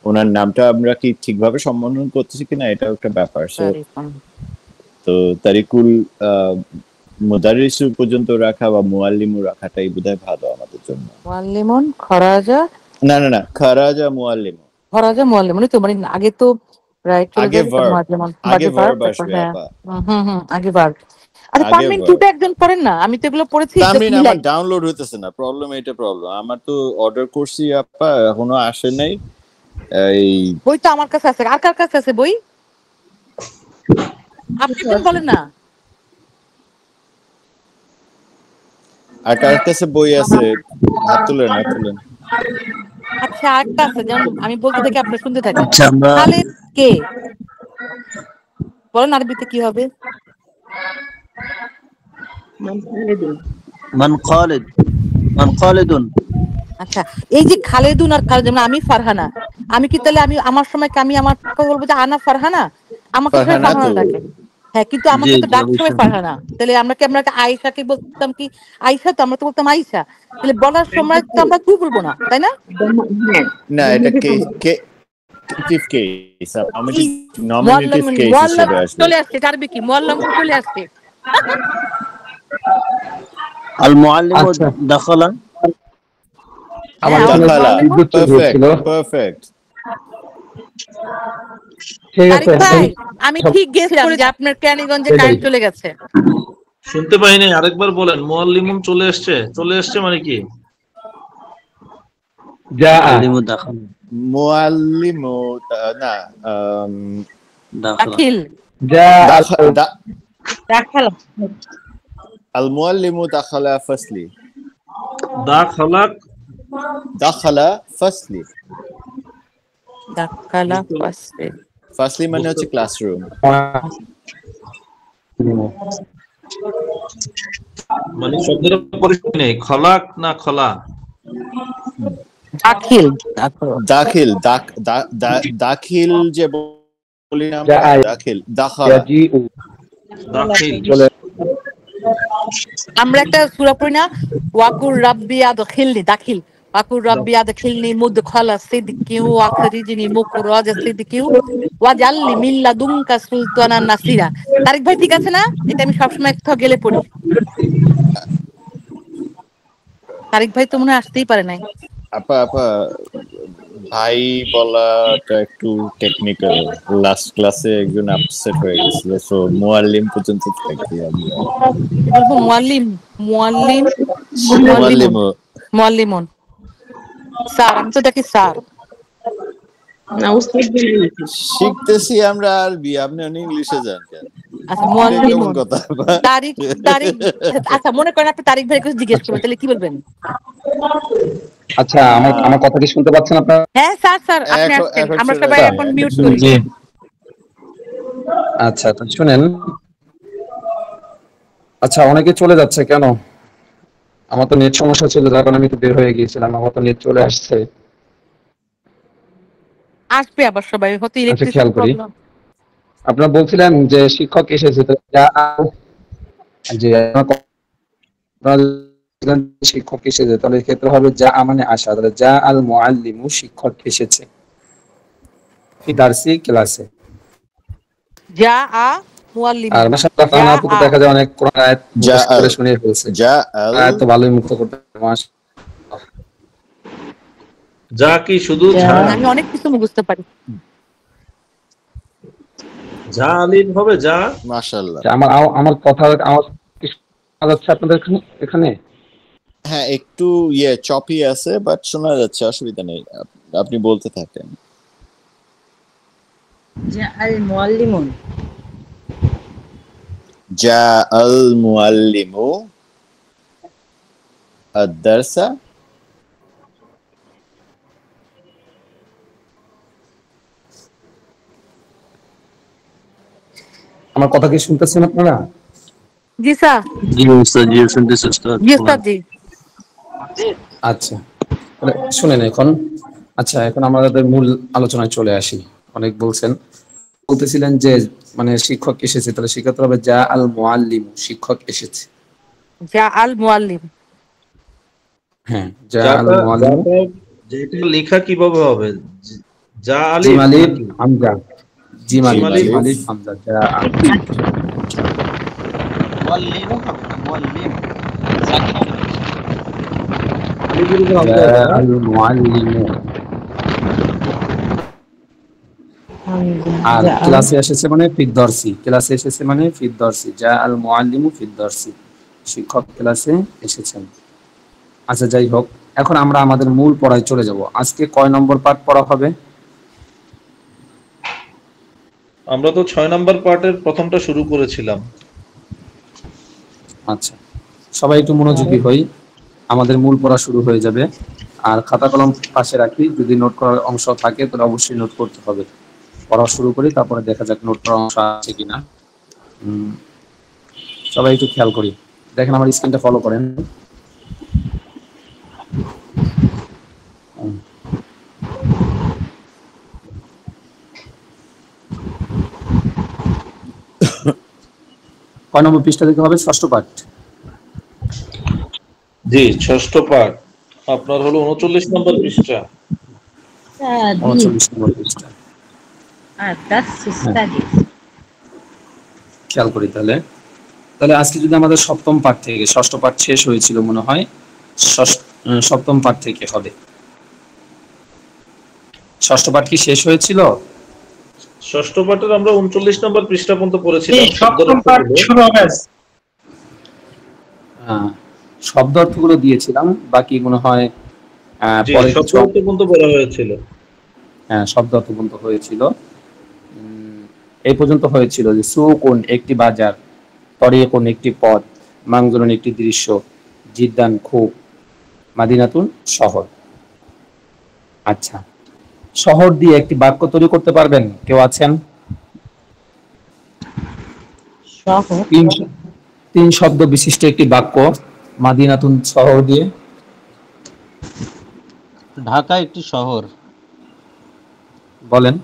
ওনার নামটা আমরা কি ঠিকভাবে সম্বোধন করতেছি কিনা এটাও একটা ব্যাপার। তো তারিকুল মুদারিসু পর্যন্ত রাখা বা মুআল্লিমু রাখাটাই বোধহয় ভালো আমাদের জন্য। মুআল্লিমুন খরাজা না খারাজা মুআল্লিমু। খরাজা মুআল্লিমুন তো মানে আগে তো রাইট চলে আগে যাবে মুআল্লিমুন আগে ভার্ব আসবে আপা। আগে ভার্ব। আচ্ছা তানমিন টুটা একজন পড়েন না, আমি তো এগুলো পড়েছি। তানমিন আমার ডাউনলোড হইতেছে না, প্রবলেম আমার তো অর্ডার করছি আপা, এখনো আসে নাই। এই বই তো আমার কাছে আছে। আর কার কাছে আছে বই? আপনি বলেন না। আর কার কাছে বই আছে? হাত তুলেন। আচ্ছা একটা আছে, যেমন আমি বলতে থাকি আপনি শুনতে থাকেন। আচ্ছা খালেদ কে বলেন আরবিতে কি হবে? মান খালিদুন। আচ্ছা এই যে খালেদুন আর খালেদ, যেমন আমি ফারহানা, আমি কি তাহলে আমি আমার সময় আমি আমার বলবো যে আনা ফারহানা, আমাকে সবাই ফারহানা ডাকে। হ্যাঁ কিন্তু আমাকে তো ডাক সবাই ফারহানা, তাহলে আমরা আয়েশাকে বলতাম কি আয়েশা, তো আমরা তো বলতাম আয়েশা, তাহলে বলার সময় তো আমরা তুই বলবো না, তাই না? না এটা কেস নমিনেটিভ কেস হিসেবে আসবে। চলে আসছে আরবি কি মুআল্লাম চলে আসছে। আল মুআল্লিমু দাখালা। পারফেক্ট। ঠিক আছে আমি ঠিক গেস করেছি আপনার কেরানীগঞ্জে কারেন্ট চলে গেছে। শুনতে পাই নাই, আরেকবার বলেন। মুআল্লিমুন চলে আসছে মানে কি? মুআল্লিমু দাখালা। মুআল্লিমু না দাখিল দাখালা। আল মুআল্লিমু দাখালা ফাসলি। দাখালা ফাসলি। ফাসলি মানে হচ্ছে ক্লাসরুম। মানে শব্দের পরিচয় নেই, খলাক না খলা? দাখিল যে বলি না দাখিল আমরা একটা সূরা পড়ি না, ওয়াকুর রাব্বি আদখিলনি, দাখিল ওয়াকুর রাব্বি আদখিলনি মুদখালা সিদকি ওয়া আখরিজনি মুখরাজা সিদকি ওয়াজআলনি মিন লাদুনকা সুলতানান নাসিরা। তারিক ভাই ঠিক আছে না? এটা আমি সবসময় কোথাও গেলে পড়ি। তারিক ভাই তো মনে হয় আসতেই পারে নাই। আপা ভাই বলাটা একটু টেকনিক্যাল, লাস্ট ক্লাসে একজন আপসেট হয়ে গেছিল, সো মুআল্লিম পর্যন্ত থাকি আমরা। মুআল্লিমুন স্যার, আমি তো দেখি স্যার না উস্তাদ শিখতেছি আমরা আরবি, আপনি ইংলিশে যান কেন? আচ্ছা মুআল্লিমুন তারিক আচ্ছা মনে করেন আপনি তারিক ভাই কিছু জিজ্ঞেস করবেন, তাহলে কি বলবেন? আচ্ছা আমার কথা কি শুনতে পাচ্ছেন আপনারা? হ্যাঁ স্যার আপনি আসছেন, আমরা সবাই এখন মিউট করি। আচ্ছা তো শুনেন। আচ্ছা অনেকে চলে যাচ্ছে কেন? আমার তো নেট সমস্যা ছিল, যার কারণে আমি তো বের হয়ে গিয়েছিলাম। আমার তো নেট চলে আসছে, আসবে আবার সবাই, হতে খেয়াল করি। আপনারা বলছিলেন যে শিক্ষক এসেছে, শিক্ষক এসেছে, তাহলে ক্ষেত্রে হবে যা মানে আসা, তাহলে যা আল মুআল্লিমু শিক্ষক এসেছে ফি দারসি ক্লাসে। যা আ মুআল্লিমু। আর মাশাআল্লাহ ফানা আপু তো দেখা যায় অনেক কোরআন আয়াত মুখস্থ করে শুনিয়ে ফেলছে। আয়াত তো ভালোই মুক্ত করতে মাশাআল্লাহ। যা কি শুধু আমি অনেক কিছু মুখস্থ পারি। যা আলিম হবে যা। মাশাআল্লাহ। আমার কথা আওয়াজ কি শোনা যাচ্ছে আপনাদের এখানে? হ্যাঁ একটু চপি আছে, বাট শোনা যাচ্ছে, অসুবিধা নেই, আপনি বলতে থাকেন। যা আল মুআল্লিমুন। যা আল মুআল্লিমু আদ-দারসা। আমার কথা কি শুনতেছেন আপনারা? জি স্যার। জি উস্তাদ, জি শুনতেছি উস্তাদ। জি উস্তাদ জি। আচ্ছা শুনেন এখন। আচ্ছা এখন আমাদের মূল আলোচনায় চলে আসি। অনেক বলতেছিলেন যে মানে শিক্ষক এসেছে, তাহলে শিক্ষার্থী হবে যা আল মুআল্লিম, শিক্ষক এসেছে। যা আল মুআল্লিম। হ্যাঁ যা আল মুআল্লিম। যেটা লেখা কিভাবে হবে? যা জিম আলিফ আলিফ হামজা, জিম আলিফ আলিফ। আলিফ হামজা যা আলিফের উপর হামজা যা আছে না? আল মুআল্লিমু। আর ক্লাসে এসেছে মানে ফিদ্দর্সি, ক্লাসে এসেছে মানে ফিদ্দর্সি, যা আল মুআল্লিমু ফিদ্দর্সি, শিক্ষক ক্লাসে এসেছেন। আচ্ছা যাই হোক, এখন আমরা আমাদের মূল পড়ায় চলে যাব। আজকে কয় নম্বর পাঠ পড়া হবে? আমরা তো 6 নম্বর পার্টের প্রথমটা শুরু করেছিলাম। আচ্ছা, সবাই একটু মনোযোগী হই, আমাদের মূল পড়া শুরু হয়ে যাবে। আর খাতা কলম পাশে রাখি, যদি নোট করার অংশ থাকে তাহলে অবশ্যই নোট করতে হবে। পড়া শুরু করি, তারপরে দেখা যাক নোট করার অংশ আছে কিনা। সবাই একটু খেয়াল করি, দেখেন আমার স্ক্রিনটা ফলো করেন। কয় নম্বর পৃষ্ঠা দিতে হবে? ষষ্ঠ পাঠ। জি, ষষ্ঠ পাঠ আপনার হলো 39 নম্বর পৃষ্ঠা। 39 নম্বর পৃষ্ঠা। Das studies. খেয়াল করি তাহলে। তাহলে আজকে যদি আমাদের সপ্তম পাঠ থেকে, ষষ্ঠ পাঠ শেষ হয়েছিল মনে হয়, সপ্তম পাঠ থেকে হবে। ষষ্ঠ পাঠ কি শেষ হয়েছিল? ষষ্ঠ পাঠের আমরা 39 নম্বর পৃষ্ঠা পর্যন্ত পড়েছিলাম। শব্দ অর্থগুলো দিয়েছিলাম, বাকি মনে হয় জি, পরে শব্দ কিছু অর্থ পর্যন্ত পড়া হয়েছিল। শব্দ অর্থ পর্যন্ত হয়েছিল। এই পর্যন্ত হয়েছিল যে সুকুন একটি বাজার, তরিকুন একটি পথ, মানজুরুন একটি দৃশ্য, জিদ্দান খুব, মাদিনাতুন শহর। আচ্ছা, শহর দিয়ে একটি বাক্য তৈরি করতে পারবেন কেউ আছেন? তিন শব্দ বিশিষ্ট একটি বাক্য মাদিনাতুন শহর দিয়ে। ঢাকা একটি শহর। বলেন,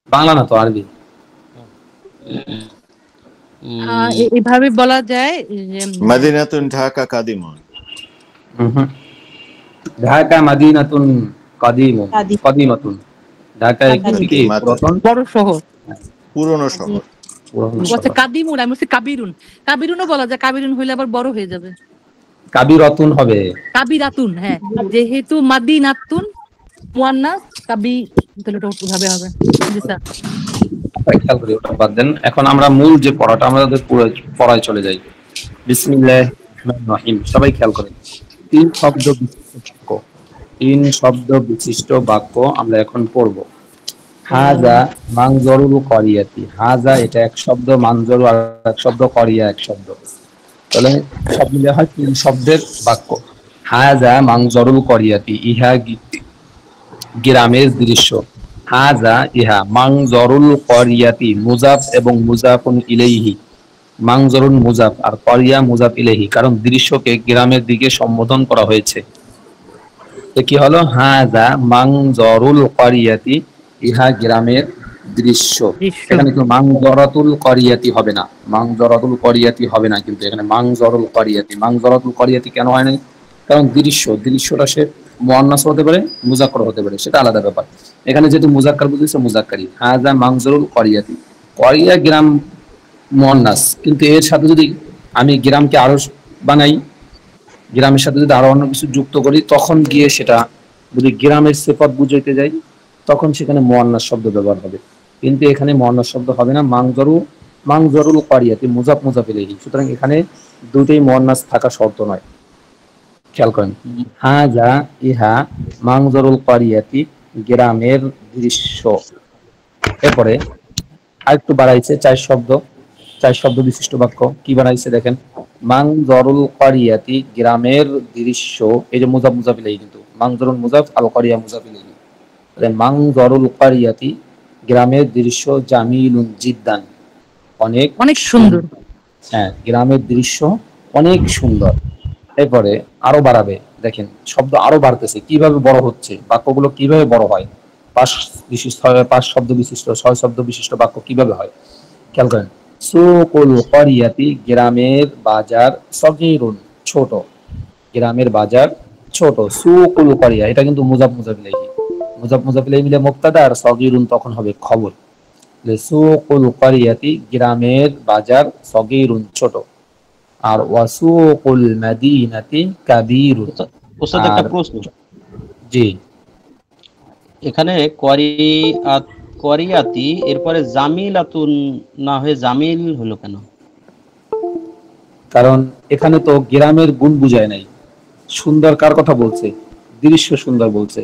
বাংলা না তো, আরবি। এভাবে বলা যায় যে মাদিনাতুন ঢাকা কাদিমুন। ঢাকা মাদিনাতুন কাদিমুন, কাদিমাতুন। ঢাকা একটি পুরাতন বড় শহর, পুরনো শহর। কাদিমুন, আমি বলছি কাবিরুন। কাবিরুনও বলা যায়, কাবিরুন হইলে আবার বড় হয়ে যাবে, কাবিরাতুন হবে। কাবিরাতুন, হ্যাঁ, যেহেতু মাদিনাতুন মুয়ান্নাস, কাবি তাহলে ওটা ওভাবে হবে। জি স্যার। খেয়াল করি, ওটা বাদ দেন। এখন আমরা মূল যে পড়াটা, আমাদের পুরো পড়ায় চলে যাই। বিসমিল্লাহির রহমানির রহিম। সবাই খেয়াল করেন, তিন শব্দ বিশিষ্ট বাক্য আমরা এখন পড়ব। হাজা মানজরুল করিয়াতি। হাজা এটা এক শব্দ, মানজরু আর এক শব্দ, করিয়া এক শব্দ, তাহলে সব মিলে হয় তিন শব্দের বাক্য। হাজা মানজরুল করিয়াতি, ইহা গ্রামের দৃশ্য। হাজা ইহা, মানজরুল করিয়াতি মুজাফ এবং মুজাফুন ইলাইহি, মানজরুন মুজাফ আর করিয়া মুজাফ ইলাইহি, কারণ দৃশ্যকে গ্রামের দিকে সম্বোধন করা হয়েছে। কি হলো? হাজা মানজরুল করিয়াতি, ইহা গ্রামের দৃশ্য। এখানে কিন্তু মানজরাতুল করিয়াতি হবে না, মানজরাতুল করিয়াতি হবে না, কিন্তু এখানে মানজরুল করিয়াতি। মানজরাতুল করিয়াতি কেন হয় না? কারণ দৃশ্যটা সে মুয়ান্নাস হতে পারে, মুজাক্কার হতে পারে, সেটা আলাদা ব্যাপার। এখানে যেহেতু মুজাক্কার বুঝেছে, মুজাক্কারি। হাজা মানজরুল করিয়াতি, করিয়া গ্রাম মুয়ান্নাস, কিন্তু এর সাথে যদি আমি গ্রামকে আরো বানাই, গ্রামের সাথে যদি আরো অন্য কিছু যুক্ত করি, তখন গিয়ে সেটা যদি গ্রামের সিফাত বুঝাইতে যাই, তখন সেখানে মুয়ান্নাস শব্দ ব্যবহার হবে। কিন্তু এখানে মুয়ান্নাস শব্দ হবে না, মানজরুল করিয়াতি মুজাফ মুজাফ ইলাইহি। সুতরাং এখানে দুটোই মুয়ান্নাস থাকা শর্ত নয়। খেয়াল করেন, হাজা ইহা মানজরুল করিয়াতি, গ্রামের দৃশ্য। এরপরে আরেকটু বাড়াইছে, চার শব্দ বিশিষ্ট বাক্য। কি বাড়াইছে দেখেন, মানজরুল করিয়াতি, গ্রামের দৃশ্য। এই যে মুজাফ মুজাফ ইলাইহি, কিন্তু মানজরুল মুজাফ, আল করিয়া মুজাফ ইলাইহি। মানজরুল করিয়াতি, গ্রামের দৃশ্য, জামিলুন জিদ্দান, অনেক সুন্দর। হ্যাঁ, গ্রামের দৃশ্য অনেক সুন্দর। এরপরে আরো বাড়াবে, দেখেন শব্দ আরো বাড়তেছে, কিভাবে বড় হচ্ছে, বাক্যগুলো কিভাবে বড় হয়। পাঁচ শব্দ বিশিষ্ট, 6 শব্দ বিশিষ্ট বাক্য কিভাবে হয় খেয়াল করেন। সুকুল করিয়াতি, গ্রামের বাজার, সগীরুন ছোট, গ্রামের বাজার ছোট। সুকুল করিয়া, এটা কিন্তু মুজাফ মুজাফ ইলাইহি, মুজাফ মুজাফ ইলাইহি মিলে মুবতাদা আর সগীরুন তখন হবে খবর। সুকুল ক্বরিয়াতি গ্রামের বাজার, সগীরুন ছোট, আর ওয়াসুকুল মাদিনাতি কাবীরুন। ওস্তাদ একটা প্রশ্ন, জি এখানে করিয়াতি এরপরে জামিলাতুন না হয়ে জামিল হলো কেন? কারণ এখানে তো গ্রামের গুণ বুঝায় নাই, সুন্দর কার কথা বলছে? দৃশ্য সুন্দর বলছে।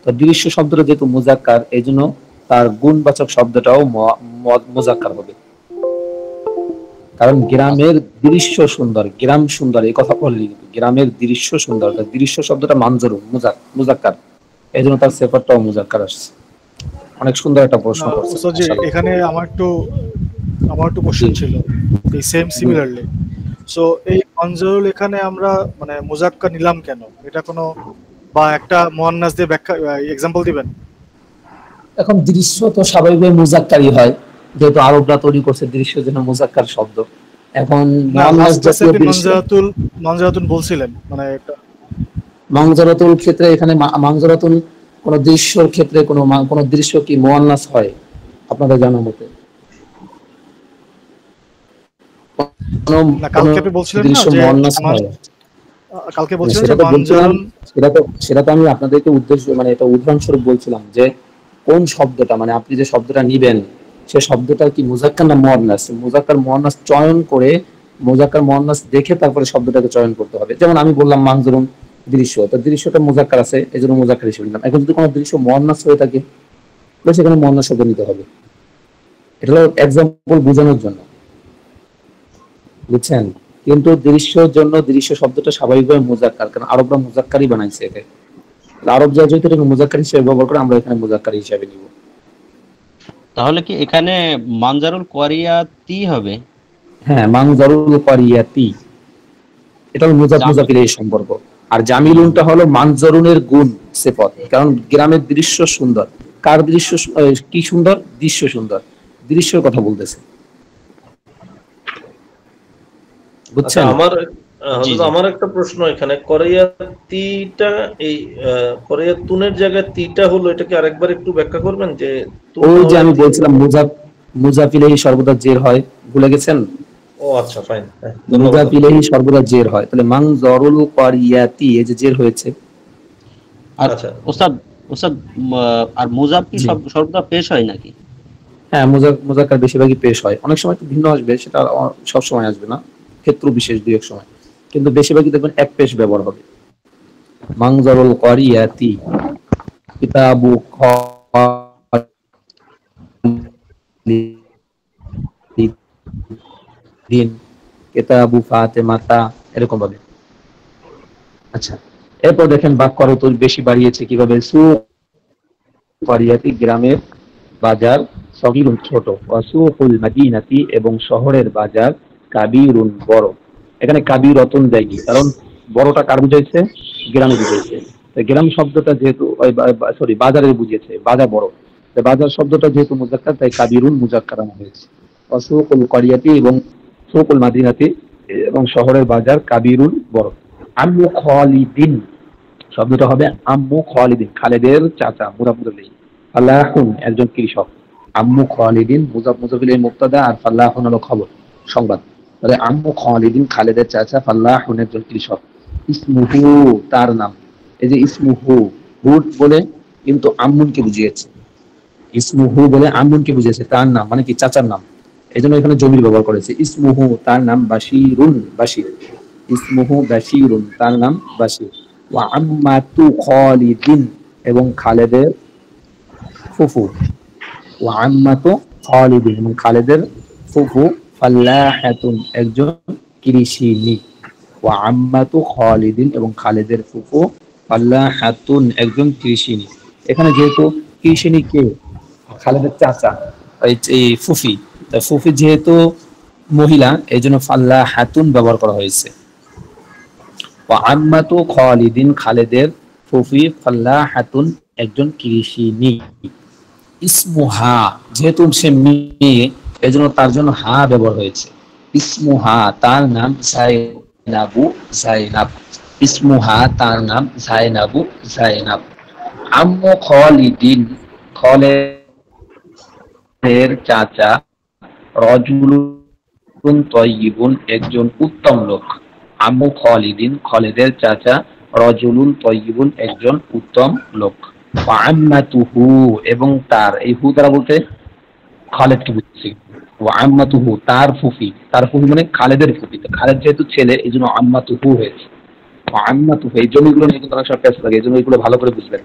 তো দৃশ্য শব্দটা যেহেতু মুজাক্কার, এই জন্য তার গুণবাচক শব্দটাও মুজাক্কার হবে। কারণ গ্রামের দৃশ্য সুন্দর, গ্রাম সুন্দর এই কথা বললি, গ্রামের দৃশ্য সুন্দর, দৃশ্য শব্দটা মানজরুর মুজাক্কার, এই জন্য তার সেফারটাও মুজাক্কার আসছে। অনেক সুন্দর একটা প্রশ্ন করছে। এখানে আমার একটু কোশ্চেন ছিল এই সেম সিমিলারলি। সো এই মানজরুল এখানে আমরা মানে মুজাক্কার নিলাম কেন? এটা কোনো বা একটা মুয়ান্নাস দিয়ে ব্যাখ্যা এক্সাম্পল দিবেন? এখন দৃশ্য তো স্বাভাবিকভাবে মুজাক্কারই হয়, যেহেতু আরবরা তৈরি করছে দৃশ্যের জন্য মুজাক্কার শব্দ। এখন মানজারাতুল বলছিলেন মানে এটা মানজারাতুল ক্ষেত্রে, এখানে মানজারাতুল কোন দৃশ্যের ক্ষেত্রে কোন দৃশ্য কি মুয়ান্নাস হয় আপনাদের জানা মতে? সেটা তো আমি আপনাদেরকে উদ্দেশ্য মানে এটা উদাহরণস্বরূপ বলছিলাম যে কোন শব্দটা মানে আপনি যে শব্দটা নিবেন সে শব্দটা কি মুজাক্কার না মুয়ান্নাস। মুজাক্কার মুয়ান্নাস চয়ন করে, মুজাক্কার মুয়ান্নাস দেখে তারপরে শব্দটাকে চয়ন করতে হবে। যেমন আমি বললাম মানজুরুন দৃশ্য, তো দৃশ্যটা মুজাক্কার আছে এই জন্য মুজাক্কার হিসেবে নিলাম। এখন যদি কোনো দৃশ্য মুয়ান্নাস হয়ে থাকে তাহলে সেখানে মুয়ান্নাস শব্দ নিতে হবে। এটা হলো এক্সাম্পল বোঝানোর জন্য, বুঝছেন? কিন্তু দৃশ্যের জন্য দৃশ্য শব্দটা স্বাভাবিকভাবে মুজাক্কার, কারণ আরবরা মুজাক্কারই বানাইছে একে। আরব যা যেহেতু এটাকে মুজাক্কার হিসেবে ব্যবহার করে, আমরা এখানে মুজাক্কার হিসেবে নিব। তাহলে কি এখানে মানজারুল করিয়াতি হবে? হ্যাঁ, মানজারুল করিয়াতি এটা হলো মুজাফ মুজাফির এই সম্পর্ক। আর জামিলুনটা হলো মানজারুনের গুণ সিফাত, কারণ গ্রামের দৃশ্য সুন্দর। কার দৃশ্য কি সুন্দর? দৃশ্য সুন্দর, দৃশ্যের কথা বলতেছে, বুঝছেন? আমার একটা প্রশ্ন এখানে, করিয়াতিটা এই করিয়াতুনের জায়গায় তিটা হলো, এটাকে আরেকবার একটু ব্যাখ্যা করবেন? যে ওই যে আমি বলছিলাম মুজাফ ইলাইহি সর্বদা জের হয়, ভুলে গেছেন? ও আচ্ছা, ফাইন। মুজাফ ইলাইহি সর্বদা জের হয়, তাহলে মানজারুল করিয়াতি এই যে জের হয়েছে। আচ্ছা ওস্তাদ, আর মুজাফ কি সর্বদা পেশ হয় নাকি? হ্যাঁ, মুজাক্কার বেশিরভাগই পেশ হয়, অনেক সময় একটু ভিন্ন আসবে, সেটা সব সময় আসবে না, ক্ষেত্র বিশেষ দুই এক সময়, কিন্তু বেশিরভাগই দেখবেন এক পেশ ব্যবহার হবে। মানজারুল করিয়াতি কিতাবু খালিদিন কিতাবু ফাতেমাতা এরকম ভাবে। আচ্ছা, এরপর দেখেন বাক্য আরো তো বেশি বাড়িয়েছে কিভাবে। সুক করিয়াতি গ্রামের বাজার, সগীরুন ছোট, ওয়াসুকুল মাদিনাতি এবং শহরের বাজার, কাবীরুন বড়। এখানে কাবীরাতুন দেয়নি, কারণ বড়টা কার বুঝাইছে? গ্রামে বুঝাইছে। গ্রাম শব্দটা যেহেতু বাজারের বুঝিয়েছে, বাজার বড়, বাজার শব্দটা যেহেতু মুজাক্কার তাই কাবীরুন মুজাক্কার আনা হয়েছে। ওয়াসুকুল করিয়াতি এবং সুকুল মাদিনাতি এবং শহরের বাজার, কাবীরুন বড়। আম্মু খালিদিন শব্দটা হবে আম্মু খালিদিন, খালেদের চাচা, মুজাফ মুজাফ ইলাইহি। ফালাহুন একজন কৃষক, আম্মু খালিদিন মুজাফ মুজাফ ইলাইহি মুবতাদা আর ফালাহুন হলো খবর, সংবাদ। তাহলে আম্মু খালিদিন খালেদের চাচা, ফালাহুন একজন কৃষক। ইসমুহু তার নাম, এই যে ইসমুহু হুট বলে কিন্তু আম্মুনকে বুঝিয়েছে, ইসমুহু বলে আম্মুনকে বুঝিয়েছে, তার নাম মানে কি? চাচার নাম, এই জন্য এখানে জমির ব্যবহার করেছে। ইসমুহু তার নাম, বাশিরুন বাশির, ইসমুহু বাশিরুন তার নাম বাশির। ওয়া আম্মাতু খালিদিন এবং খালেদের ফুফু, ওয়া আম্মাতু খালিদিন এবং খালেদের ফুফু, ফাল্লাহাতুন একজন কৃষিনী। ওয়া আম্মাতু খালিদিন এবং খালেদের ফুফু, ফাল্লাহাতুন একজন কৃষিনী। এখানে যেহেতু কৃষিনী কে? খালেদের চাচা, এই ফুফি, ফুফি যেহেতু মহিলা এই জন্য ফাল্লাহাতুন ব্যবহার করা হয়েছে। ওয়া আম্মাতু খালিদিন খালেদের ফুফি, ফাল্লাহাতুন একজন কৃষিনী। ইসমুহা যেহেতু সে মেয়ে এই জন্য তার জন্য হা ব্যবহার হয়েছে। ইসমুহা তার নাম জাইনাবু জাইনাব, ইসমুহা তার নাম জাইনাবু জাইনাব। আম্মু খালিদিন, খালিদের চাচা, রাজুলুন তাইয়িবুন, একজন উত্তম লোক। আম্মু খালিদিন, খালিদের চাচা, রাজুলুন তাইয়িবুন, একজন উত্তম লোক। ওয়া আম্মাতুহু, এবং তার, এই হু দ্বারা বলতে খালিদকে বুঝছি। ওয়া আম্মাতুহু, তার ফুফি, তার ফুফি মানে খালিদের ফুফি। তো খালিদ যেহেতু ছেলে, এই জন্য আম্মাতুহু হয়েছে। ওয়া আম্মাতুহু, এই জন্য এগুলো নিয়ে কিন্তু অনেক সময় পেশ লাগে, এই জন্য এগুলো ভালো করে বুঝবেন।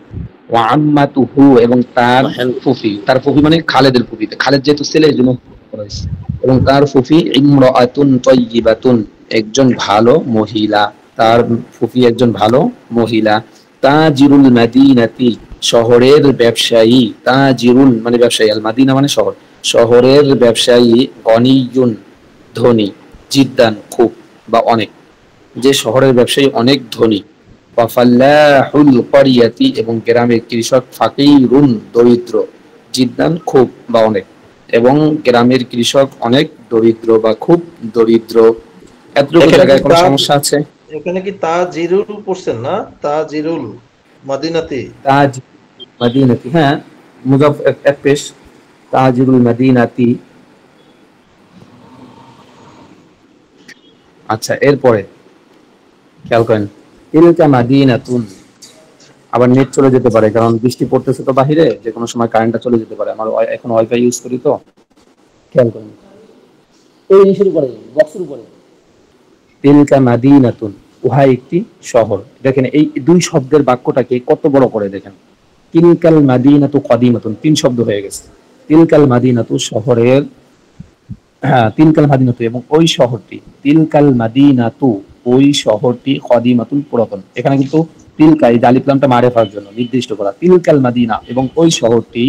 ওয়া আম্মাতুহু, এবং তার ফুফি, তার ফুফি মানে খালিদের ফুফি। খালিদ যেহেতু ছেলে, এই জন্য করেছে। এবং তার ফুফি ইমরাআতুন তাইয়িবাতুন, একজন ভালো মহিলা। তার ফুফি একজন ভালো মহিলা। তাজিরুল মাদিনাতি, শহরের ব্যবসায়ী। তাজিরুল মানে ব্যবসায়ী, আল মাদিনা মানে শহর, শহরের ব্যবসায়ী। গনিয়ুন, ধনী। জিদ্দান, খুব বা অনেক, যে শহরের ব্যবসায়ী অনেক ধনী। ওয়াফাল্লাহুল ক্বরিয়াতি, এবং গ্রামের কৃষক। ফাকিরুন, দরিদ্র। জিদ্দান, খুব বা অনেক, এবং গ্রামের কৃষক অনেক দরিদ্র বা খুব দরিদ্র। এতটুকু জায়গায় কোনো সমস্যা আছে? এখানে কি তাজিরুল পড়ছেন না? তাজিরুল মাদিনাতি, তাজ মাদিনাতি, হ্যাঁ মুজাফ এক পেশ। তাজিরুল মাদিনাতি। আচ্ছা, এরপরে খেয়াল করেন, তিলকা মাদিনাতুন। আবার নেট চলে যেতে পারে, কারণ বৃষ্টি পড়তেছে তো বাহিরে, যে কোনো সময় কারেন্টটা চলে যেতে পারে। আমার এখন ওয়াইফাই ইউজ করি, তো খেয়াল করেন। এই জিনিসের উপরে, বক্সের উপরে, তিলকা মাদিনাতুন, উহা একটি শহর। দেখেন এই দুই শব্দের বাক্যটাকে কত বড় করে দেখেন। তিলকাল মাদিনাতু কদিমাতুন, তিন শব্দ হয়ে গেছে। তিলকাল মাদিনাতু, শহরের, হ্যাঁ তিলকাল মাদিনাতু, এবং ওই শহরটি। তিলকাল মাদিনাতু, ওই শহরটি। কদিমাতুন, পুরাতন। এখানে কিন্তু তিলকা, এই আলিফ লামটা মারিফার জন্য নির্দিষ্ট করা। তিলকাল মাদিনা, এবং ওই শহরটি।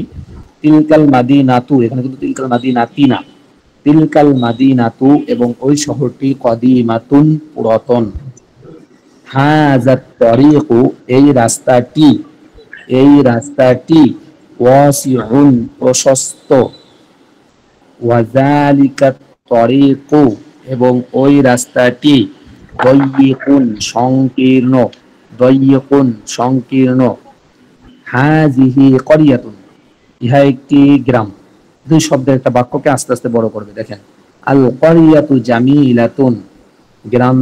তিলকাল মাদিনাতু, এখানে কিন্তু তিলকাল মাদিনাতি না। তিলকাল মাদিনাতু, এবং ওই শহরটি। কদিমাতুন, পুরাতন। হাযাত তারিকু, এই রাস্তাটি। এই রাস্তাটি। ওয়াসিউন, প্রশস্ত। ওয়াযালিকাত তারিকু, এবং ওই রাস্তাটি। দায়্যিকুন, সংকীর্ণ। দায়্যিকুন, সংকীর্ণ। হাযিহি ক্বরিয়াতুন, ইহা একটি গ্রাম। দুই শব্দের একটা বাক্যকে আস্তে আস্তে বড় করবে, দেখেন। আল ক্বরিয়াতু জামিলাতুন, গ্রাম।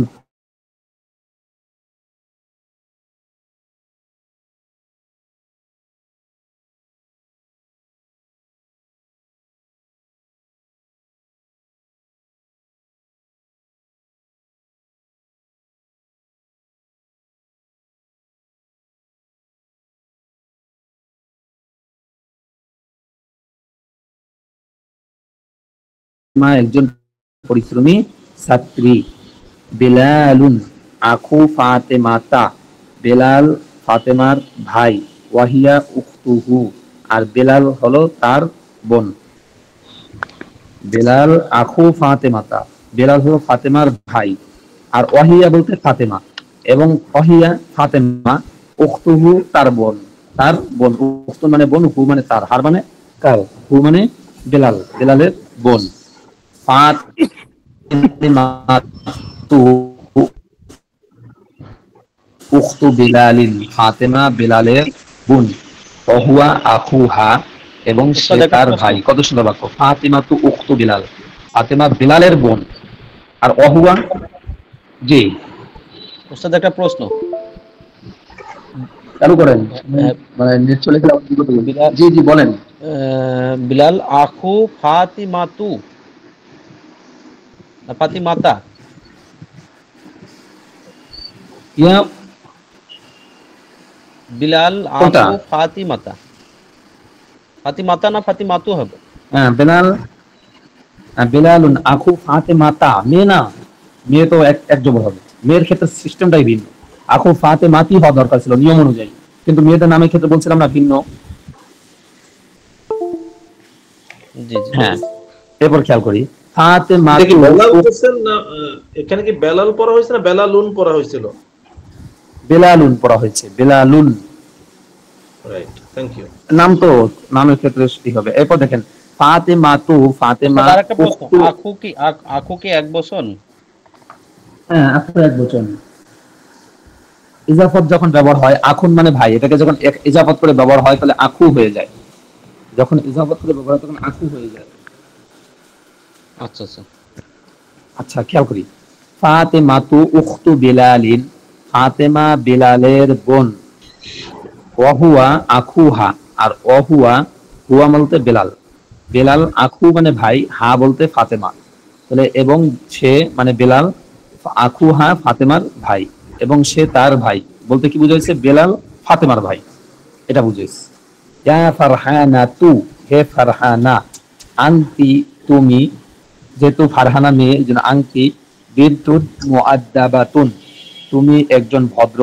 একজন পরিশ্রমী ছাত্রী। বেলালুন, আখু ফাতেমাতা, বেলাল ফাতেমার ভাই। ওয়াহিয়া উখতুহু, আর বেলাল হলো তার বোন। বেলাল আখু ফাতেমাতা, বেলাল হলো ফাতেমার ভাই। আর ওয়াহিয়া বলতে ফাতেমা, এবং ওয়াহিয়া ফাতেমা। উখতুহু, তার বোন। তার বোন, উখতু মানে বোন, হু মানে তার, হার মানে কার, হু মানে বেলাল, বেলালের বোন। ফাতেমাতু উখতু বেলালিন, ফাতেমা বেলালের বোন। ওহুয়া আখুহা, এবং সে তার ভাই। কত সুন্দর বাক্য। ফাতেমাতু উখতু বেলাল, ফাতেমা বেলালের বোন। আর ওহুয়া, জি ওস্তাদ একটা প্রশ্ন চালু করেন, মানে নেট চলে গেলে। জি জি বলেন। বিলাল আখু ফাতিমাতু না ফাতিমাতা? ইয়া বিলাল আখু ফাতিমাতা, ফাতিমাতা না ফাতিমাতু হবে? হ্যাঁ বেলাল, বেলালুন আখু ফাতেমাতা, মেয়ে না, মেয়ে তো এক জবর হবে। মেয়ের ক্ষেত্রে সিস্টেমটাই ভিন্ন। আখু ফাতেমাতি হওয়া দরকার ছিল নিয়ম অনুযায়ী, কিন্তু মেয়েদের নামের ক্ষেত্রে বলছিলাম না ভিন্ন। জি জি, হ্যাঁ এরপর খেয়াল করি। ফাতেমা, এখানে কি বেলাল পড়া হয়েছে না বেলালুন পড়া হয়েছিল? বেলালুন পড়া হয়েছে, বেলালুন। Right, thank you. নাম তো নামের ক্ষেত্রে ঠিক হবে। এরপর দেখেন ফাতেমাতু, ফাতেমা। আরেকটা প্রশ্ন, আখু কি এক বচন? হ্যাঁ আখু এক বচন। ইজাফত যখন ব্যবহার হয়, আখুন মানে ভাই, এটাকে যখন ইজাফত করে ব্যবহার হয় তাহলে আখু হয়ে যায়। যখন ইজাফত করে ব্যবহার হয় তখন আখু হয়ে যায়। আচ্ছা আচ্ছা আচ্ছা, খেয়াল করি। ফাতেমাতু উখতু বিলালিন, ফাতেমা বিলালের বোন। ওয়াহুয়া আখুহা, আর ওয়াহুয়া, হুয়া বলতে বেলাল, বেলাল আখু মানে ভাই, হা বলতে ফাতেমা, তাহলে এবং সে মানে বেলাল, আখুহা ফাতেমার ভাই, এবং সে তার ভাই বলতে কি বুঝাইছে? বেলাল ফাতেমার ভাই, এটা বুঝাইছে। ইয়া ফারহানা তু, হে ফারহানা, আনতি তুমি, যেহেতু ফারহানা মেয়ে এই জন্য আংটি, বিদ্যুৎ মুআদ্দাবাতুন, তুমি একজন ভদ্র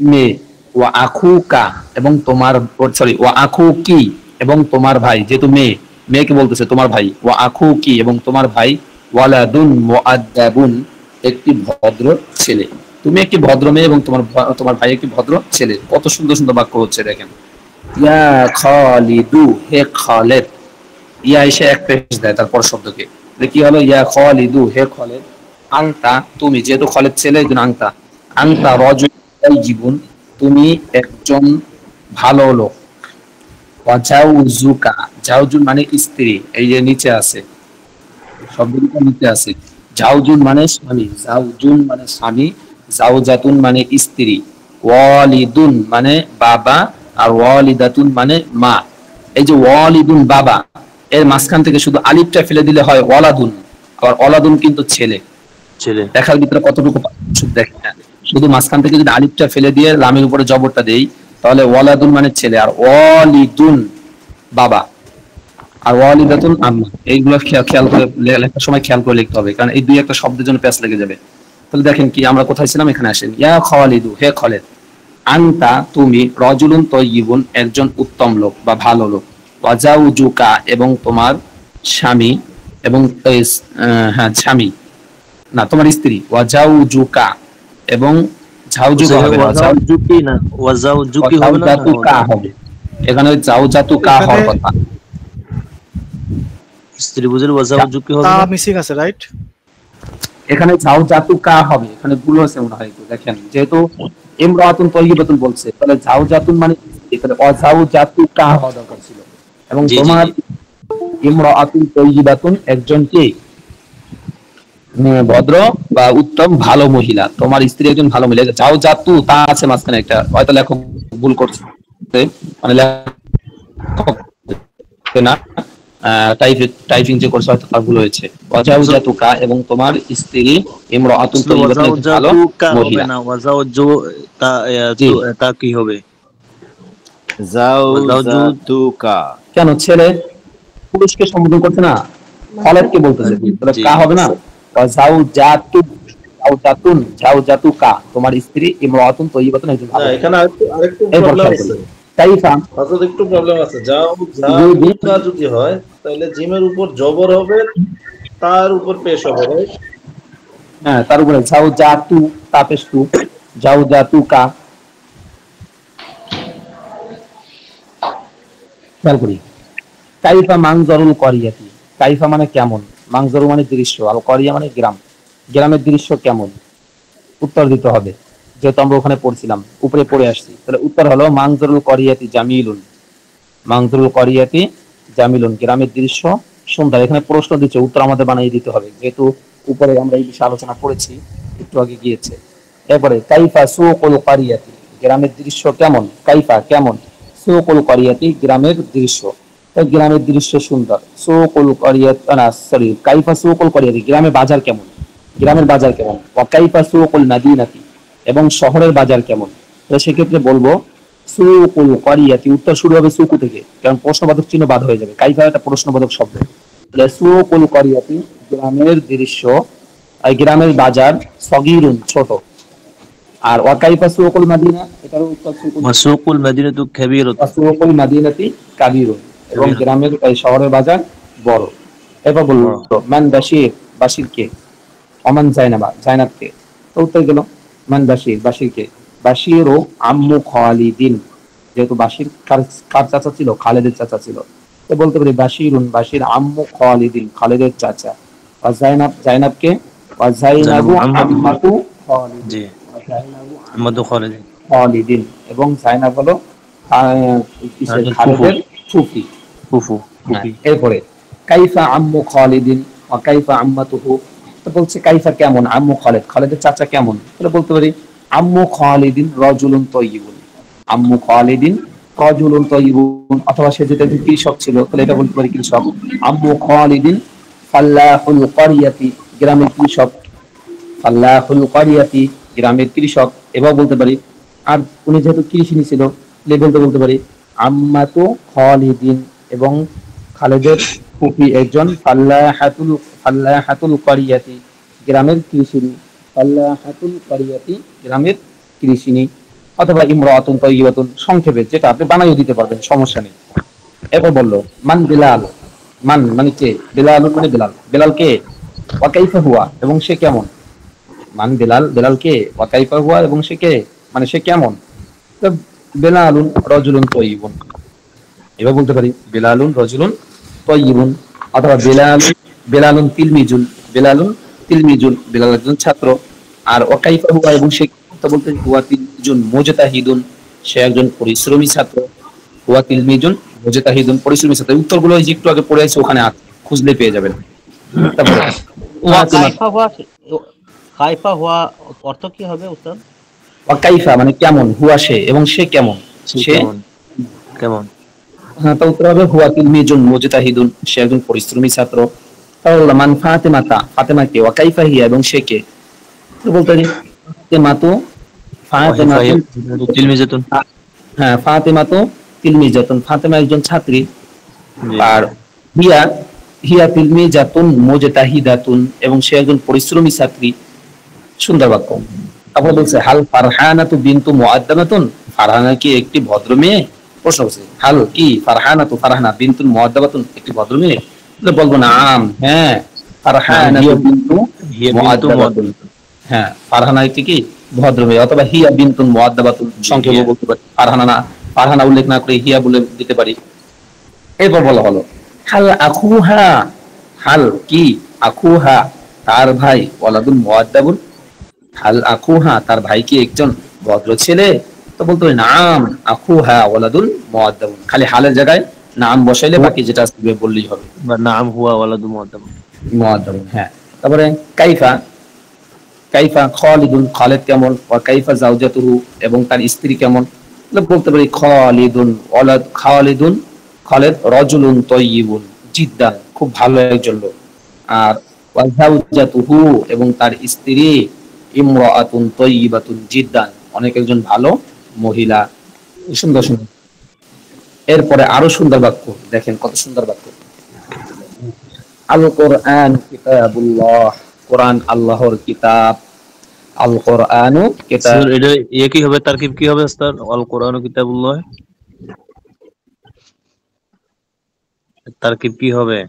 মেয়ে, ওয়া আখুকা, এবং তোমার, সরি, ওয়া আখুকি, এবং তোমার ভাই, যেহেতু মেয়ে, মেয়েকে বলতেছে তোমার ভাই, ওয়া আখুকি, এবং তোমার ভাই, ওয়ালাদুন মুআদ্দাবুন, একটি ভদ্র ছেলে। তুমি একটি ভদ্র মেয়ে এবং তোমার ভাই একটি ভদ্র ছেলে। কত সুন্দর সুন্দর বাক্য হচ্ছে দেখেন। ইয়া খালিদু, হে খালেদ, ইয়া এসে এক পেশ দেয় তারপর শব্দকে, কি হলো? ইয়া খালিদু, হে খালেদ, আংতা, তুমি, যেহেতু খালেদ ছেলে এই জন্য আংতা, আংতা রজুল জীবন, তুমি একজন ভালো লোক। ওয়াজাউজুকা, জাউজুন মানে স্ত্রী, এই যে নিচে আছে শব্দটা, নিচে আছে। জাউজুন মানে স্বামী, জাউজুন মানে স্বামী, জাউজাতুন মানে স্ত্রী, ওয়ালিদুন মানে বাবা, আর ওয়ালিদাতুন মানে মা। এই যে ওয়ালিদুন বাবা, এর মাঝখান থেকে শুধু আলিফটা ফেলে দিলে হয় ওয়ালাদুন, আবার ওয়ালাদুন কিন্তু ছেলে। ছেলে দেখার ভিতরে কতটুকু দেখেন, শুধু মাঝখান থেকে যদি আলিফটা ফেলে দিয়ে লামের উপরে জবরটা দেই তাহলে ওয়ালাদুন মানে ছেলে, আর ওয়ালিদুন বাবা, আর ওয়ালিদাতুন আম্মা। এইগুলো খেয়াল করে লেখার সময় খেয়াল করে লিখতে হবে, কারণ এই দুই একটা শব্দের জন্য প্যাচ লেগে যাবে। তাহলে দেখেন কি আমরা কোথায় ছিলাম, এখানে আসেন। ইয়া খালিদু, হে খালেদ, আনতা তুমি, রজুলুন তয়্যিবুন, একজন উত্তম লোক বা ভালো লোক, ওয়াজাউজুকা, এবং তোমার স্বামী, এবং হ্যাঁ স্বামী না তোমার স্ত্রী, ওয়াজাউজুকা, এবং ঝাউজুকা হবে না, ওয়াজাউজুকি না, ওয়াজাউজুকি হবে না, ওয়াজাউজাতুকা হবে, এখানে জাউজাতুকা হওয়ার কথা। স্ত্রী বুঝলে ওয়াজাউজুকি হবে তা না, মিসিং আছে, রাইট? এখানে জাউজাতুকা হবে, এখানে ভুল হয়েছে মনে হয় একটু দেখেন, যেহেতু ইমরাতুন তয়্যিবাতুন বলছে তাহলে জাউজাতুন মানে এখানে ওয়াজাউজাতুকা হওয়া দরকার ছিল, এবং তোমার ইমরাতুন তয়্যিবাতুন একজন কি ভদ্র বা উত্তম ভালো মহিলা, তোমার স্ত্রী একজন ভালো মহিলা। জাউজাতু তা আছে মাঝখানে একটা, হয়তো লেখক ভুল করছে, মানে লেখক না টাইপিং যে করছে হয়তো তার ভুল হয়েছে। ওয়াজাউজাতুকা, এবং তোমার স্ত্রী ইমরাতুন তয়্যিবাতুন ভালো মহিলা। না ওয়াজাউজু তা কি হবে? জাউজাতুকা কেন ছেলে পুরুষকে সম্বোধন করছে না, খালেদকে বলতেছে, তাহলে কা হবে না? জাউজাতুন, জাউজাতুকা, তোমার স্ত্রী ইমরাতুন তয়্যিবাতুন একজন ভালো। এখানে আরেকটু প্রবলেম আছে, কাইফা অর্থাৎ একটু প্রবলেম আছে। জাউজাতুকা যদি হয় তাহলে জিমের উপর জবর হবে, তার উপর পেশ হবে, রাইট? হ্যাঁ, তার উপরে জাউজাতু তা পেশ তু, জাউজাতুকা। খেয়াল করি, কাইফা মানজারুল করিয়াতি, কাইফা মানে কেমন, মানজারু মানে দৃশ্য, আর করিয়া মানে গ্রাম, গ্রামের দৃশ্য কেমন, উত্তর দিতে হবে। যেহেতু আমরা ওখানে পড়ছিলাম, উপরে পড়ে আসছি, তাহলে উত্তর হলো মানজারুল করিয়াতি জামিলুন, মানজারুল করিয়াতি জামিলুন, গ্রামের দৃশ্য সুন্দর। এখানে প্রশ্ন দিচ্ছে, উত্তর আমাদের বানিয়ে দিতে হবে, যেহেতু উপরে আমরা এই বিষয়ে আলোচনা করেছি, একটু আগে গিয়েছে। এরপরে কাইফা সুকুল করিয়াতি, গ্রামের দৃশ্য কেমন, কাইফা কেমন, সুকুল করিয়াতি গ্রামের দৃশ্য, গ্রামের দৃশ্য সুন্দর। সুকুল করিয়াত না সরি কাইফা সুকুল করিয়াতি, গ্রামের বাজার কেমন, গ্রামের বাজার কেমন। ওয়া কাইফা সুকুল মাদিনাতি, এবং শহরের বাজার কেমন। তো সেক্ষেত্রে বলবো সুকুল করিয়াতি, উত্তর শুরু হবে সুকু থেকে, কারণ প্রশ্নবোধক চিহ্ন বাদ হয়ে যাবে, কাইফা একটা প্রশ্নবোধক শব্দ। তাহলে সুকুল করিয়াতি গ্রামের দৃশ্য, গ্রামের বাজার, সগীরুন ছোট। আর ওয়া কাইফা সুকুল মাদিনা, এটার উত্তর সুকুল মাদিনাতু কাবীরুন, সুকুল মাদিনাতি কাবীরুন, এবং গ্রামের শহরের বাজার বড়। এবার বলবো মান বাশির, বাশির কে, অমান জাইনাবা, জাইনাব কে। তো উত্তর গেল মান বাশির, বাশির কে, বাশির ও আম্মু খালিদিন, যেহেতু বাশির কার চাচা ছিল, খালেদের চাচা ছিল, তো বলতে পারি বাশিরুন, বাশির আম্মু খালিদিন, খালেদের চাচা। আর জাইনাব, জাইনাব কে, আর জাইনাবু আম্মাতু খালিদিন, আম্মাতু খালিদিন খালিদিন, এবং জাইনাব হলো কিসের, খালিদের ফুফি। ফুফু হ্যাঁ, এরপরে কাইফা আম্মু খালিদিন ওয়া কাইফা আম্মাতুহু, তো বলছে কাইফা কেমন, আম্মু খালিদ, খালিদের চাচা কেমন, তাহলে বলতে পারি আম্মু খালিদিন রাজুলুন তাইয়িবুন, আম্মু খালিদিন রাজুলুন তাইয়িবুন, অথবা সে যেটা কৃষক ছিল তাহলে এটা বলতে পারি কৃষক, আম্মু খালিদিন ফাল্লাহুল ক্বরিয়াতি, গ্রামের কৃষক, ফাল্লাহুল ক্বরিয়াতি, গ্রামের কৃষক, এবার বলতে পারি। আর উনি যেহেতু কৃষিনী ছিল বলতে পারি আম্মাতু খালিদিন, এবং খালেদের ফুফি একজন ফাল্লাহাতুল ক্বরিয়াতি, গ্রামের কৃষিনী, ফাল্লাহাতুল ক্বরিয়াতি, গ্রামের কৃষিনী, অথবা ইমরাতুন তাইয়িবাতুন, সংক্ষেপে যেটা আপনি বানাইও দিতে পারবেন, সমস্যা নেই। এরপর বললো মান বিলাল, মান মানে কে, বিলালুন মানে বিলাল, বিলাল কে, ওয়া কাইফা হুয়া, এবং সে কেমন, মান বিলাল, বিলাল কে, ওয়া কাইফা হুয়া, এবং সে কে মানে সে কেমন, তো বিলালুন রাজুলুন তাইয়িবুন, এবার বলতে পারি বিলালুন রাজুলুন তাইয়িবুন, অথবা বিলালুন তিলমিজুন, বিলাল একজন ছাত্র। আর ওয়া কাইফা হুয়া, এবং সে তো বলতে হুয়া তিলমিজুন মুজতাহিদুন, সে একজন পরিশ্রমী ছাত্র, হুয়া তিলমিজুন মুজতাহিদুন, পরিশ্রমী ছাত্র। উত্তরগুলো এই যে একটু আগে পড়ে আছে ওখানে খুঁজলে পেয়ে যাবেন। তারপরে কাইফা হুয়া অর্থ কি হবে উস্তাদ? ওয়া কাইফা মানে কেমন, হুয়া সে, এবং সে কেমন, সে কেমন, হ্যাঁ, তো উত্তর হবে হুয়া তিলমিজুন মুজতাহিদুন, সে একজন পরিশ্রমী ছাত্র। তাহলে মান ফাতেমাতা, ফাতেমা কে, ওয়া কাইফা হিয়া, এবং সে কে, তো বলতে পারি ফাতেমাতু তিলমিজাতুন, হ্যাঁ ফাতেমাতু তিলমিজাতুন, ফাতেমা একজন ছাত্রী। আর হিয়া তিলমিজাতুন মুজতাহিদাতুন, এবং সে একজন পরিশ্রমী ছাত্রী। সুন্দর বাক্য। তারপর বলছে হাল ফারহানাতু বিনতু মুআদ্দাবাতুন, ফারহানা কি একটি ভদ্র মেয়ে, প্রশ্ন করছে হাল কি ফারহানাতু, ফারহানা বিনতু মুআদ্দাবাতুন, একটি ভদ্র মেয়ে, তাহলে বলবো নাম, হ্যাঁ ফারহানাতু বিনতু মুআদ্দাবাতুন, হ্যাঁ ফারহানা একটি কি ভদ্র মেয়ে, অথবা হিয়া বিনতুন মুআদ্দাবাতুন, সংক্ষেপে বলতে পারি ফারহানা উল্লেখ না করে হিয়া বলে দিতে পারি। এরপর বলা হলো হাল আখুহা, হাল কি আখুহা, তার ভাই ওয়ালাদুন মুআদ্দাবুন, হাল আখুহা, তার ভাই কি একজন ভদ্র ছেলে, তো বলতে হবে নাম আখুহা ওয়ালাদুন মুআদ্দাবুন, খালি হালের জায়গায় নাম বসাইলে বাকি যেটা আসবে বললেই হবে, বা নাম হুয়া ওয়ালাদু মুআদ্দাবুন, হ্যাঁ। তারপরে কাইফা খালিদুন, খালিদ কেমন, ওয়া কাইফা জাওজাতুহু, এবং তার স্ত্রী কেমন, বলতে পারি খালিদ রাজুলুন তাইয়িবুন জিদ্দান, খুব ভালো একজন লোক। আর ওয়া জাওজাতুহু, এবং তার স্ত্রী ইমরাআতুন তাইয়িবাতুন জিদ্দান, অনেক একজন ভালো মহিলা। সুন্দর সুন্দর। এরপরে আরো সুন্দর বাক্য দেখেন, কত সুন্দর বাক্য। আল কোরআন কিতাবুল্লাহ, কোরআন আল্লাহর কিতাব, আল কোরআনু কিতাব, এটা কি হবে, তারকিব কি হবে উস্তাদ? আল কোরআনু কিতাবুল্লাহ, তারকিব কি হবে?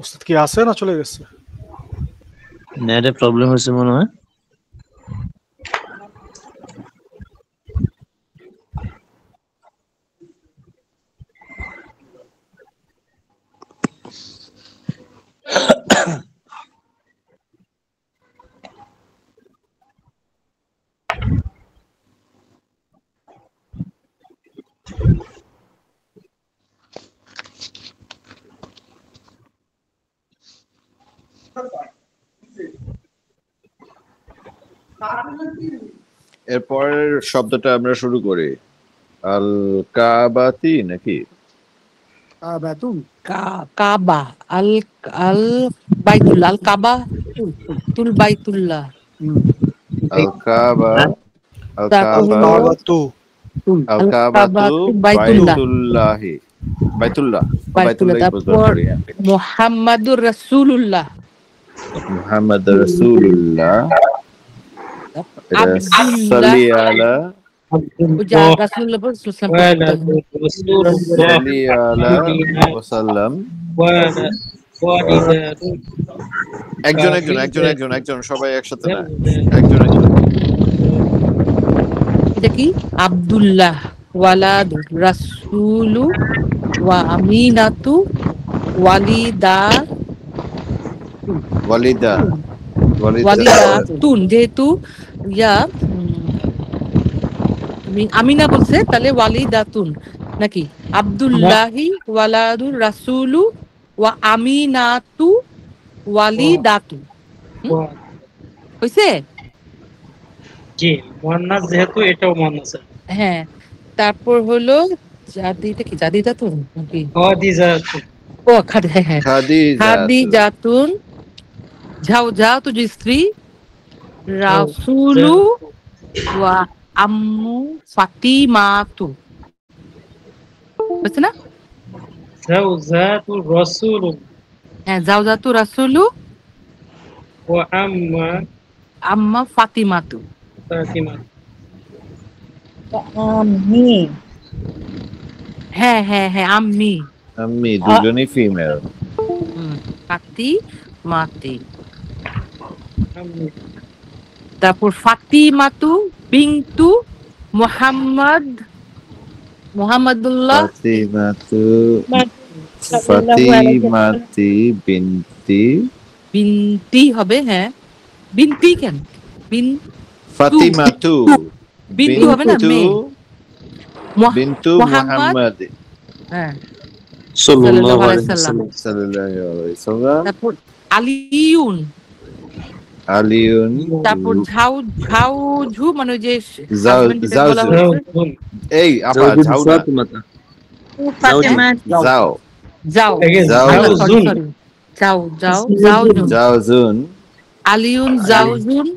ওস্তাদ কি আছে না চলে গেছে? নেটে প্রবলেম হয়েছে মনে হয়। এরপরের শব্দটা আমরা শুরু করি আল কাবাতি নাকি কাবা, আল আল বাইতুল্লাহ, আল কাবা তুল বাইতুল্লাহ, আল কাবা, আল কাবা, আল কাবাতু বাইতুল্লাহি, বাইতুল্লাহ, তারপর মুহাম্মাদুর রাসূলুল্লাহ, মুহাম্মাদুর রাসূলুল্লাহ, সাল্লি আলা রাসূলুল্লাহ সাল্লি আলা ওয়াসাল্লাম। একজন সবাই একসাথে না, একজন। এটা কি? আব্দুল্লাহ ওয়ালাদু রাসূলু ওয়া আমিনাতু ওয়ালিদাতুন, যেহেতু আমিনা বলছে তাহলে ওয়ালিদাতুন নাকি? আব্দুল্লাহি ওয়ালাদুর রাসূলু ওয়া আমিনাতু ওয়ালিদাতু হইছে? জি, মুয়ান্নাস যেহেতু এটাও মুয়ান্নাস। হ্যাঁ, তারপর হলো জাদিটা কি? জাদিদাতুন নাকি? খাদিজাতুন। ও খাদিজাতুন জাওজাতু যে স্ত্রী, রাসূলু ওয়া আম্মু ফাতিমাতু, বুঝছ না? জাওজাতু রাসূলু। হ্যাঁ, জাওজাতু রাসূলু ওয়া আম্মা ফাতিমাতু। আম্মি। হ্যাঁ, আম্মি দুজনই ফিমেল। ফাতিমাতি। তারপর ফাতিমাতু বিনতু মুহাম্মাদুল্লাহ। ফাতিমাতি বিনতি হবে। হ্যাঁ, বিনতি কেন? ফাতিমাতু বিনতু হবে না, মেয়ে। বিনতু মুহাম্মদ। হ্যাঁ, সাল্লাল্লাহু আলাইহি ওয়াসাল্লাম। তারপর আলিউন। তারপর ঝাউঝু মানে যে এই আপা জাউজুন আলিউন জাউজুন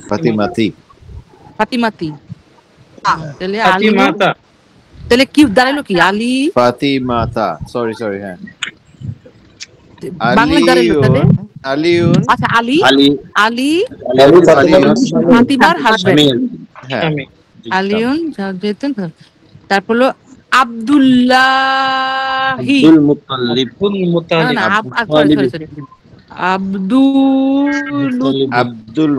ফাতিমাতি। তাহলে কি দাঁড়ালো? কি আলী ফাতিমাতা। সরি হ্যাঁ, বাংলা দাঁড়ালো তাহলে আলিউন। আচ্ছা, আলী ফাতিমার হাজবেন্ড। হ্যাঁ, আলিউন। তারপর হলো আব্দুল্লাহি আব্দুল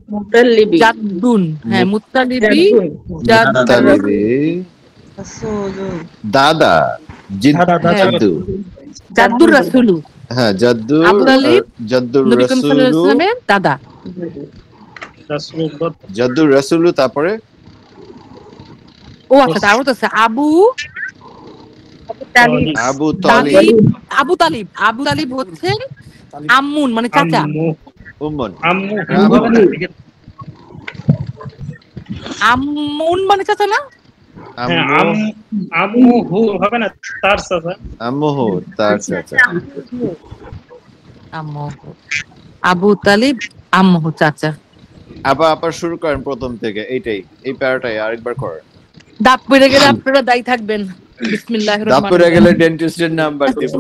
মুত্তালিবি জাদ্দুন। হ্যাঁ, মুত্তালিবি দাদা জাদ্দুর রাসূলু। হ্যাঁ, জাদ্দুর রাসূলের দাদা জাদ্দুর রাসূলু। তারপরে ও আচ্ছা, তারপর তো আবু তালিব হচ্ছে আম্মুন মানে চাচা। আম্মুন মানে চাচা না? আম্মুহু হবে না, তার চাচা। আম্মুহু তার চাচা। আবু তালিব আম্মুহু চাচা। আবার শুরু করেন প্রথম থেকে। এই প্যারাটাই আরেকবার করেন। দাঁত পড়ে গেলে আপনারা দায়ী থাকবেন। বিসমিল্লাহির রহমানির রহিম। দাঁত পড়ে গেলে ডেন্টিস্টের নাম্বার দেব।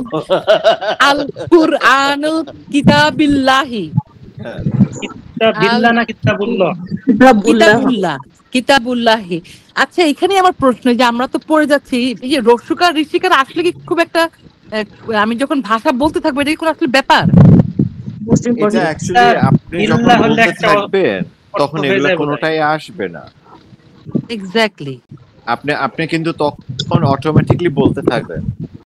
আল কুরআনুল কিতাবিল্লাহি। কিতাবিল্লাহ না কিতাবুল্লাহ? কিতাবুল্লাহি। আচ্ছা, এখানে আমার প্রশ্ন, যে আমরা তো পড়ে যাচ্ছি, এই যে রস্যকার ঋষিকার আসলে কি খুব একটা, আমি যখন ভাষা বলতে থাকবো, এটা কি কোনো আসলে ব্যাপার? এটা অ্যাকচুয়ালি আপনি যখন বলতে থাকবেন তখন এগুলো কোনোটাই আসবে না। এক্স্যাক্টলি। আপনি কিন্তু তখন অটোমেটিকলি বলতে থাকবেন।